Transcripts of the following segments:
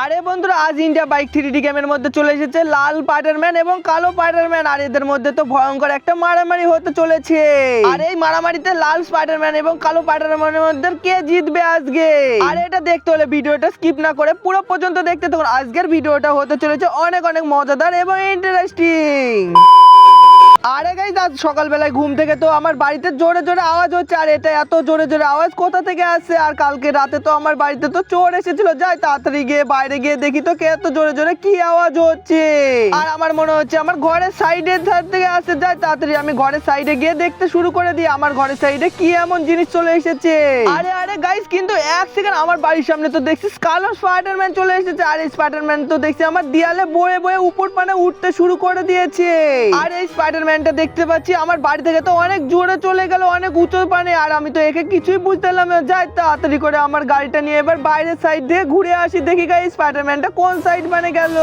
আরে বন্ধুরা, আজ ইন্ডিয়া বাইক 3D গেমের মধ্যে চলে এসেছে লাল স্পাইডারম্যান এবং কালো স্পাইডারম্যান। আর এদের মধ্যে তো ভয়ঙ্কর একটা মারামারি হতে চলেছে। আর এই মারামারিতে লাল স্পাইডারম্যান এবং কালো স্পাইডারম্যানের মধ্যে কে জিতবে আজকে? আর এটা দেখতে হলে ভিডিওটা স্কিপ না করে পুরো পর্যন্ত দেখতে থাকুন। আজকের ভিডিওটা হতে চলেছে অনেক অনেক মজাদার এবং ইন্টারেস্টিং। আরে গাইস, আজ সকালবেলায় ঘুম থেকে তো আমার বাড়িতে জোরে জোরে আওয়াজ হচ্ছে। আর এটা এত জোরে জোরে আওয়াজ কোথা থেকে আসছে? আর কালকে রাতে তো আমার বাড়িতে তো চোর এসেছিল। যাই তাড়াতাড়ি গিয়ে বাইরে গিয়ে দেখি তো কে এত জোরে জোরে কি আওয়াজ হচ্ছে। আর আমার মনে হচ্ছে আমার ঘরের সাইডের ধার থেকে আসছে। যাই তাড়াতাড়ি আমি ঘরের সাইডে গিয়ে দেখতে শুরু করে দিই আমার ঘরের সাইডে কি এমন জিনিস চলে এসেছে। আরে আরে গাইস, কিন্তু এক সেকেন্ড, আমার বাড়ির সামনে তো দেখছি কালো স্পাইডারম্যান চলে এসেছে। আর এই স্পাইডারম্যান তো দেখছি আমার দেয়ালে বয়ে বয়ে উপর পানে উঠতে শুরু করে দিয়েছে। আর এই স্পাইডারম্যানটা দেখতে পাচ্ছি আমার বাড়ি থেকে তো অনেক জোরে চলে গেল, অনেক উঁচু পানে। আর আমি তো একে কিছুই বুঝতে পারলাম না। যাই তাড়াতাড়ি করে আমার গাড়িটা নিয়ে এবার বাইরের সাইড দিয়ে ঘুরে আসি, দেখি গাইস স্পাইডারম্যানটা কোন সাইড পানে গেল।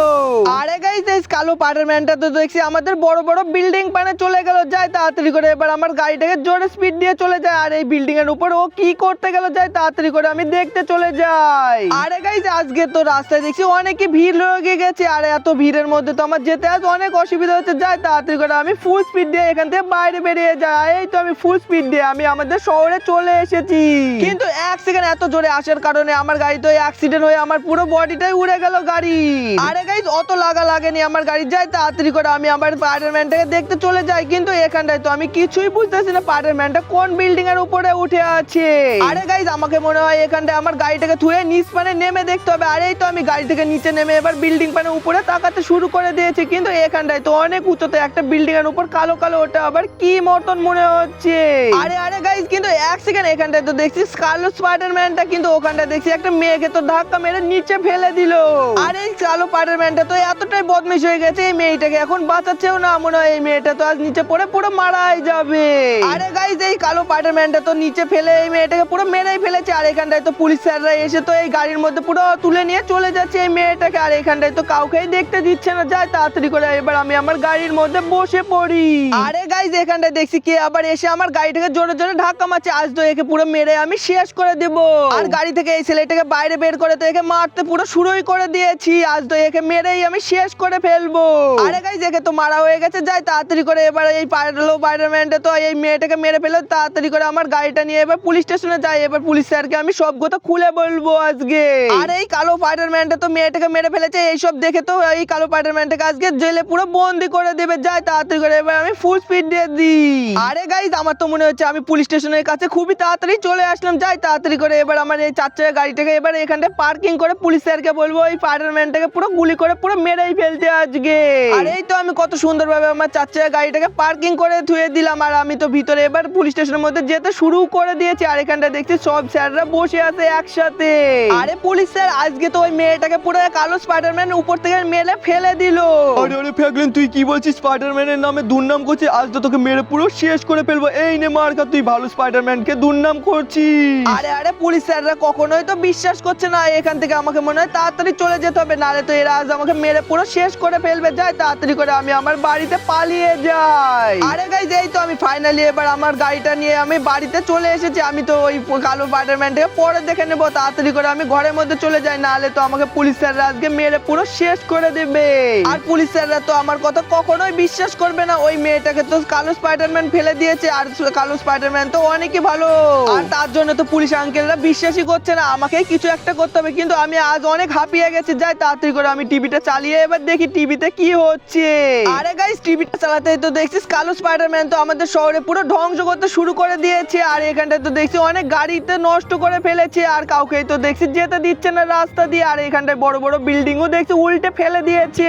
আরে গাইস, এই কালো স্পাইডারম্যানটা তো দেখছি আমাদের বড় বড় বিল্ডিং পানে চলে গেল। যাই তাড়াতাড়ি করে এবার আমার গাড়িটাকে জোরে স্পিড দিয়ে চলে যায়। আর এই বিল্ডিং এর উপর ও কি করতে গেল, যাই তাড়াতাড়ি করে আমি দেখতে চলে যাই। আরে গাইস, আজকে তো রাস্তায় দেখছি অনেকই ভিড় লেগে গেছে। আর এত ভিড়ের মধ্যে তো আমার যেতে আজ অনেক অসুবিধা হচ্ছে। যাই তাড়াতাড়ি করে আমি ফুল স্পিড দিয়ে এখান থেকে বাইরে বেরিয়ে যায়। এই তো আমি ফুল স্পিড দিয়ে আমি আমাদের শহরে চলে এসেছি। কিন্তু এক সেকেন্ড এত জোরে আসার কারণে আমার গাড়ি তো অ্যাক্সিডেন্ট হয়ে আমার পুরো বডিটাই উড়ে গেল গাড়ি। আরে গাইস, অত লাগেনি আমার গাড়ি। যাই তাড়াতাড়ি করে আমি আমার স্পাইডারম্যানটাকে দেখতে চলে যাই। কিন্তু এখানটায় তো আমি কিছুই বুঝতেছি না স্পাইডারম্যানটা কোন বিল্ডিং এর উপরে উঠে আছে। আরে গাইস, আমাকে মনে হয় এখানটায় আমার গাড়িটাকে থুয়ে নিচ পানে নেমে দেখতে হবে। আর এই তো আমি গাড়ি থেকে নিচে নেমে এবার বিল্ডিং পানে উপরে তাকাতে শুরু করে দিয়েছি। কিন্তু এখানটায় তো অনেক উঁচুতে একটা বিল্ডিং এর উপর কালো কালো ওটা আবার কি মতন মনে হচ্ছে। আরে আরে গাইস, কিন্তু এক সেকেন্ড এখানটায় তো দেখছি কালো স্পাইডারম্যানটা কিন্তু ওখানটা দেখছি একটা মেয়েকে তো ধাক্কা মেরে নিচে ফেলে দিল। আর এই কালো স্পাইডারম্যানটা তো এতটাই বদমাইশ হয়ে গেছে, এই মেয়েটাকে এখন বাঁচাচ্ছেও না। মনে হয় এই মেয়েটা তো আজ নিচে পড়ে পুরো মারাই যাবে। আরে গাইস, এই কালো স্পাইডারম্যানটা তো নিচে ফেলে এই মেয়েটাকে পুরো মেরেই ফেলেছে। আর এখানটায় তো পুলিশ স্যাররা এসে তো এই গাড়ির মধ্যে পুরো তুলে নিয়ে চলে যাচ্ছে এই মেয়েটাকে। আর এখানটায় তো কাউকেই দেখতে দিচ্ছে না। যায় তাড়াতাড়ি করে এবার আমি আমার গাড়ির মধ্যে বসে পড়ি। আরে গাইস, এখানটায় দেখছি কে আবার এসে আমার গাড়িটাকে জোরে জোরে ধাক্কা মারছে। আজ তো একে পুরো মেরে আমি শেষ করে দেব। আর গাড়ি থেকে এই ছেলেটাকে বাইরে বের করে তো একে মারতে পুরো শুরুই করে দিয়েছি। আজ তো একে মেরেই আমি শেষ করে ফেলবো। আরে গাইস, একে তো মারা হয়ে গেছে। যাই তাড়াতাড়ি করে এবার এই স্পাইডারম্যানটা তো এই মেয়েটাকে মেরে ফেলে তাড়াতাড়ি করে আমার গাড়িটা নিয়ে এবার পুলিশ স্টেশনে যাই। এবার পুলিশ স্যারকে আমি সব কথা খুলে বলবো আজকে। আর এই কালো স্পাইডারম্যানটা তো মেয়েটাকে মেরে ফেলেছে, এইসব দেখে তো এই কালো স্পাইডারম্যানটাকে আজকে জেলে পুরো বন্দি করে দেবে। যাই তাড়াতাড়ি করে এবার আমি ফুল স্পিড দিয়ে দিই। আরে গাইস, আমার তো মনে হচ্ছে আমি পুলিশ স্টেশনের কাছে খুবই তাড়াতাড়ি চলে আসলাম। যাই তাড়াতাড়ি করে এবার আমার এই চার চাকা গাড়িটাকে এবার এখানটা পার্কিং করে পুলিশ স্যারকে বলবো এই স্পাইডারম্যানটাকে পুরো গুলি করে পুরো মেরেই ফেলতে আজকে। আর এই তো আমি কত সুন্দরভাবে আমার চার চাকা গাড়িটাকে পার্কিং করে ধুয়ে দিলাম। আর আমি তো ভিতরে এবার পুলিশ স্টেশনের মধ্যে যেতে শুরু করে দিয়েছি। আর এখানটা দেখছি সব স্যাররা বসে আছে একসাথে। আরে পুলিশ স্যার, আজকে তো ওই মেয়েটাকে পুরো কালো স্পাইডারম্যান উপর থেকে মেরে ফেলে দিল। আরে আরে ফ্র্যাঙ্কলিন, তুই কি বলছিস? স্পাইডারম্যানের নামে দুর্নাম করছিস? আজ তো তোকে মেরে পুরো শেষ করে ফেলবো। এই নে মার্কা, তুই ভালো স্পাইডারম্যানকে দুর্নাম করছিস। আরে আরে পুলিশ স্যাররা কখনোই তো বিশ্বাস করছে না। এখান থেকে আমাকে মনে হয় তাড়াতাড়ি চলে যেতে হবে, নাহলে তো এরা আজ আমাকে মেরে পুরো শেষ করে ফেলবে। যাই তাড়াতাড়ি করে আমি আমার বাড়িতে পালিয়ে যাই। আরে গাইস, এই তো আমি ফাইনালি এবার আমার গাড়িটা নিয়ে আমি বাড়িতে চলে এসেছি। আমি তো ওই কালো স্পাইডারম্যানটাকে পরে দেখে নেবো। তাড়াতাড়ি করে আমি ঘরের মধ্যে চলে যাই, নাহলে তো আমাকে পুলিশ স্যাররা আজকে মেরে পুরো শেষ করে দেবে। আর পুলিশ স্যাররা তো আমার কথা কখনোই বিশ্বাস করবে না। ওই মেয়েটাকে তো কালো স্পাইডারম্যান ফেলে দিয়েছে, আর কালো স্পাইডারম্যান তো অনেকই ভালো। আর তার জন্য তো পুলিশ আঙ্কেলরা বিশ্বাসই করছে না। আমাকে কিছু একটা করতে হবে। কিন্তু আমি আজ অনেক হাঁপিয়ে গেছি। যাই তাড়াতাড়ি করে আমি টিভিটা চালিয়ে এবার দেখি টিভিতে কি হচ্ছে। আরে গাইস, টিভিটা চালাতেই তো দেখছিস কালো স্পাইডারম্যান তো আমাদের শহরে পুরো ধ্বংস করতে শুরু করে দিয়েছে। আর এখানটায় তো দেখছি অনেক গাড়িতে নষ্ট করে ফেলেছে। আর কাউকেই তো দেখছি যেতে দিচ্ছে না রাস্তা দিয়ে। আর এখানটায় বড় বড় বিল্ডিংও দেখছি উল্টে ফেলে দিয়েছে।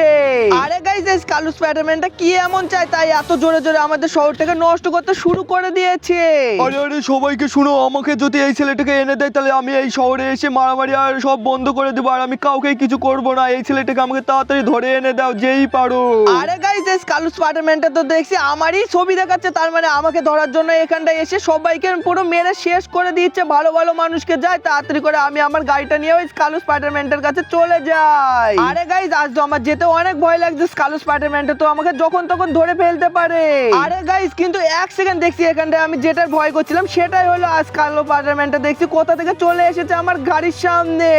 আরে গাইস, এই কালো স্পাইডারম্যানটা কি এমন চায় তাই এত জোরে জোরে আমাদের শহরটাকে নষ্ট করতে শুরু করে দিয়েছে। আরে আরে সবাইকে শুনো, আমাকে যদি এই ছেলেটাকে এনে দেয় তাহলে আমি এই শহরে এসে মারামারি আর সব বন্ধ করে দেবো। আর আমি কাউকে কিছু করব না। এই ছেলেটাকে আমাকে তাড়াতাড়ি ধরে এনে দাও, যেই পারো। আরে গাইস, এই কালো স্পাইডারম্যানটা তো দেখছি আমারই ছবি দেখাচ্ছে। তার মানে আমাকে ধরার জন্য এখানটায় এসে সবাইকে পুরো মেরে শেষ করে দিচ্ছে, ভালো ভালো মানুষকে। যায় তাড়াতাড়ি করে আমি আমার গাড়িটা নিয়ে ওই কালো স্পাইডারম্যানটার কাছে চলে যাই। আরে গাইস, আজ তো আমার যেতে অনেক ভয় লাগছে। কালো স্পাইডারম্যানটা তো আমাকে যখন তখন ধরে ফেলতে পারে। আরে গাইস কিন্তু এক সেকেন্ড দেখছি এখানটায় আমি যেটার ভয় করছিলাম সেটাই হলো আজ কালো স্পাইডারম্যানটা দেখছি কোথা থেকে চলে এসেছে আমার গাড়ির সামনে।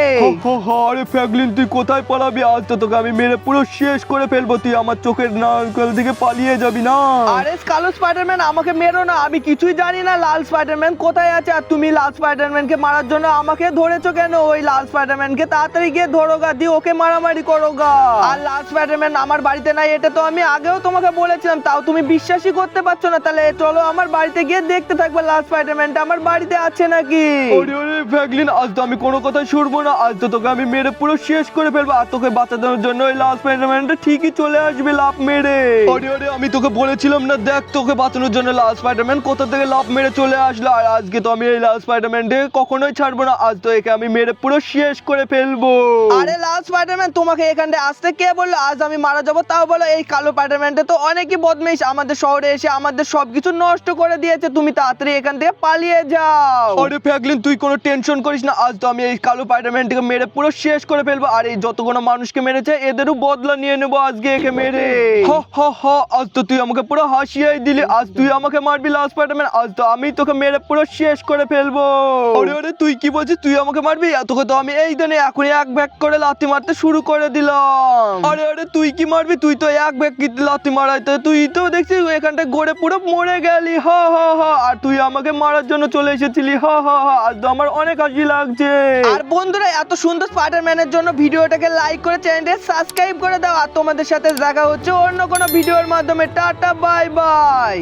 আরে ফ্র্যাঙ্কলিন তুই কোথায় পালাবি? আজ তো তোকে আমি মেরে পুরো শেষ করে ফেলবো, তুই আমার চোখের নারকেল দিকে পালিয়ে যাবি না। আরে কালো স্পাইডারম্যান আমাকে মেরো না, আমি কিছুই জানি না লাল স্পাইডারম্যান কোথায় আছে। আর তুমি লাল স্পাইডারম্যানকে মারার জন্য আমাকে ধরেছো কেন? ওই লাল স্পাইডারম্যানকে তাড়াতাড়ি গিয়ে ধরো গা, দিয়ে ওকে মারামারি করো গা। আর লাল স্পাইডারম্যান আমার বাড়িতে নাই এটা তো আমি আগেও তোমাকে বলেছিলাম, তাও তুমি বিশ্বাসই করতে পারছো না। তাহলে চলো আমার বাড়িতে গিয়ে দেখতে থাকবে লাল স্পাইডারম্যানটা আমার বাড়িতে আছে নাকি। ওরে ওরে ফ্র্যাঙ্কলিন আজ তো আমি কোনো কথা শুনবো না, আজ তো তোকে আমি মেরে পুরো শেষ করে ফেলবো। আর তোকে বাঁচানোর জন্য ওই লাল স্পাইডারম্যানটা ঠিকই চলে আসবে লাফ মেরে। ওরে ওরে আমি তোকে বলেছিলাম না, দেখ তোকে বাঁচানোর জন্য লাল স্পাইডারম্যান কোথা থেকে লাফ মেরে চলে আসলো। আর আজকে তো আমি এই লাল স্পাইডারম্যানটাকে কখনোই ছাড়বো না, আজ তো একে আমি মেরে পুরো শেষ করে ফেলবো। আরে লাল স্পাইডারম্যান তোমাকে এখানটা আসতে কে বললো আজ আমি মারা যাবো? তাও বলো এই কালো স্পাইডারম্যানটা তো অনেকই বদমাইশ, আমাদের শহরে এসে আমাদের সবকিছু নষ্ট করে দিয়েছে। তুমি তাড়াতাড়ি এখান থেকে পালিয়ে যাও। আরে ফ্র্যাঙ্কলিন তুই কোনো টেনশন করিস না, আজ তো আমি এই কালো স্পাইডারম্যানটাকে মেরে পুরো শেষ করে ফেলবো। আর এই যতগুলো মানুষকে মেরেছে এদেরও বদলা নিয়ে নেবো আজকে একে মেরে। আজ তো তুই আমাকে পুরো হাসিয়েই দিলি, আজ তুই আমাকে মারবি লাল স্পাইডারম্যান, আজ তো আমি তোকে মেরে পুরো শেষ করে ফেলবো। আরে আরে তুই কি বলছিস, তুই আমাকে মারবি? তোকে তো আমি এই দিনে এখনই এক ব্যাগ করে লাথি মারতে শুরু করে দিলাম। আরে আরে তুই কি মারবি? তুই তো এক ব্যাগ কি লাথি মারাইতে, তুই তো দেখছিস এখানটা গড়ে পুরো মরে গেলি। আর তুই আমাকে মারার জন্য চলে এসেছিলি। আজ তো আমার অনেক হাসি লাগছে। আর বন্ধুরা এত সুন্দর স্পাইডারম্যানের জন্য ভিডিওটাকে লাইক করে চ্যানেলটা সাবস্ক্রাইব করে দাও। আর তোমাদের সাথে দেখা হচ্ছে অন্য কোনো ভিডিওর মাধ্যমে। Tata bye bye.